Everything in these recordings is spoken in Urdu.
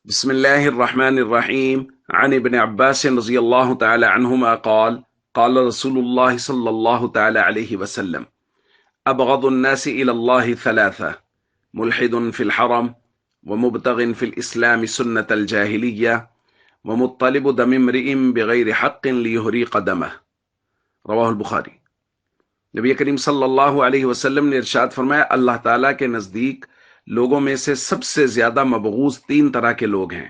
بسم الله الرحمن الرحيم عن ابن عباس رضي الله تعالى عنهما قال قال رسول الله صلى الله تعالى عليه وسلم أبغض الناس إلى الله ثلاثة: ملحد في الحرم، ومبتغ في الإسلام سنة الجاهلية، ومطلب دم امرئ بغير حق ليهريق دمه. رواہ البخاری۔ نبی کریم صلی اللہ علیہ وسلم نے ارشاد فرمایا، اللہ تعالیٰ کے نزدیک لوگوں میں سے سب سے زیادہ مبغوض تین طرح کے لوگ ہیں۔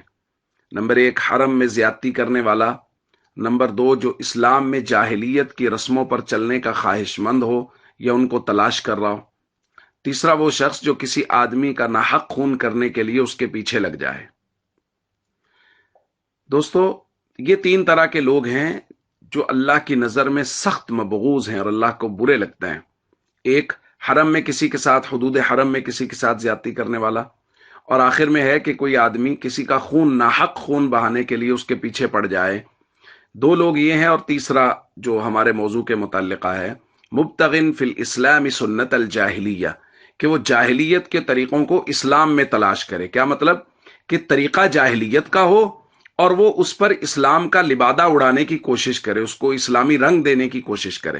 نمبر ایک، حرم میں زیادتی کرنے والا۔ نمبر دو، جو اسلام میں جاہلیت کی رسموں پر چلنے کا خواہش مند ہو یا ان کو تلاش کر رہا ہو۔ تیسرا، وہ شخص جو کسی آدمی کا ناحق خون کرنے کے لیے اس کے پیچھے لگ جائے۔ دوستو، یہ تین طرح کے لوگ ہیں جو اللہ کی نظر میں سخت مبغوض ہیں اور اللہ کو برے لگتے ہیں۔ ایک، حرم میں کسی کے ساتھ، حدود حرم میں کسی کے ساتھ زیادتی کرنے والا، اور آخر میں ہے کہ کوئی آدمی کسی کا خون، ناحق خون بہانے کے لیے اس کے پیچھے پڑ جائے۔ دو لوگ یہ ہیں، اور تیسرا جو ہمارے موضوع کے متعلقہ ہے، مبتغن فی الاسلام سنت الجاہلیہ، کہ وہ جاہلیت کے طریقوں کو اسلام میں تلاش کرے۔ کیا مطلب؟ کہ طریقہ جاہلیت کا ہو اور وہ اس پر اسلام کا لبادہ اڑانے کی کوشش کرے، اس کو اسلامی رنگ دینے کی کوشش کرے،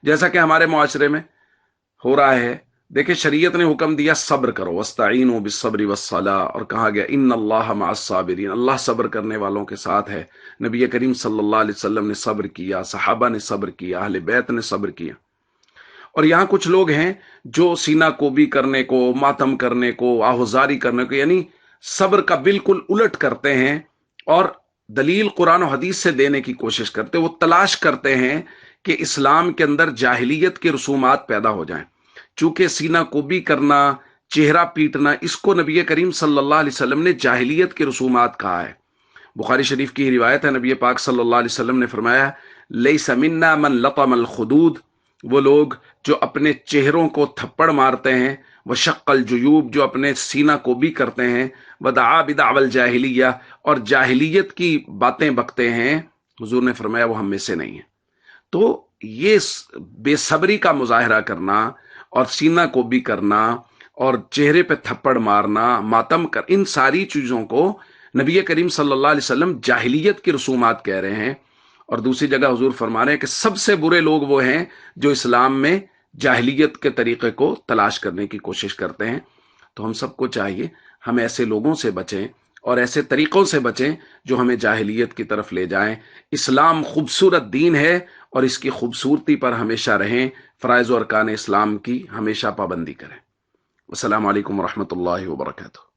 جیسا کہ ہمارے معاشرے میں ہو رہا ہے۔ دیکھیں، شریعت نے حکم دیا صبر کرو، واستعینوا بالصبر والصلاۃ، اور کہا گیا ان اللہ مع الصابرین، اللہ صبر کرنے والوں کے ساتھ ہے۔ نبی کریم صلی اللہ علیہ وسلم نے صبر کیا، صحابہ نے صبر کیا، اہل بیت نے صبر کیا۔ اور یہاں کچھ لوگ ہیں جو سینہ کوبی کرنے کو، ماتم کرنے کو، آہوزاری کرنے کو، یعنی صبر کا بالکل الٹ کرتے ہیں، اور دلیل قرآن و حدیث سے دینے کی کوشش کرتے، وہ تلاش کرتے ہیں کہ اسلام کے اندر جاہلیت کے رسومات پیدا ہو جائیں۔ چونکہ سینہ کوبی کرنا، چہرہ پیٹنا، اس کو نبی کریم صلی اللہ علیہ وسلم نے جاہلیت کے رسومات کہا ہے۔ بخاری شریف کی روایت ہے، نبی پاک صلی اللہ علیہ وسلم نے فرمایا، لیس منا من لطم الخدود، وہ لوگ جو اپنے چہروں کو تھپڑ مارتے ہیں، وشق الجیوب، جو اپنے سینہ کوبی کرتے ہیں، ودعا بدعوى الجاہلیہ، اور جاہلیت کی باتیں بکتے ہیں، حضور نے فرمایا وہ ہم میں سے نہیں ہے۔ تو یہ بے صبری کا مظاہرہ کرنا اور سینہ کو بھی کرنا اور چہرے پہ تھپڑ مارنا، ماتم کر، ان ساری چیزوں کو نبی کریم صلی اللہ علیہ وسلم جاہلیت کی رسومات کہہ رہے ہیں۔ اور دوسری جگہ حضور فرما رہے ہیں کہ سب سے برے لوگ وہ ہیں جو اسلام میں جاہلیت کے طریقے کو تلاش کرنے کی کوشش کرتے ہیں۔ تو ہم سب کو چاہیے ہم ایسے لوگوں سے بچیں اور ایسے طریقوں سے بچیں جو ہمیں جاہلیت کی طرف لے جائیں۔ اسلام خوبصورت دین ہے، اور اس کی خوبصورتی پر ہمیشہ رہیں، فرائض و ارکان اسلام کی ہمیشہ پابندی کریں۔ السلام علیکم ورحمۃ اللہ وبرکاتہ۔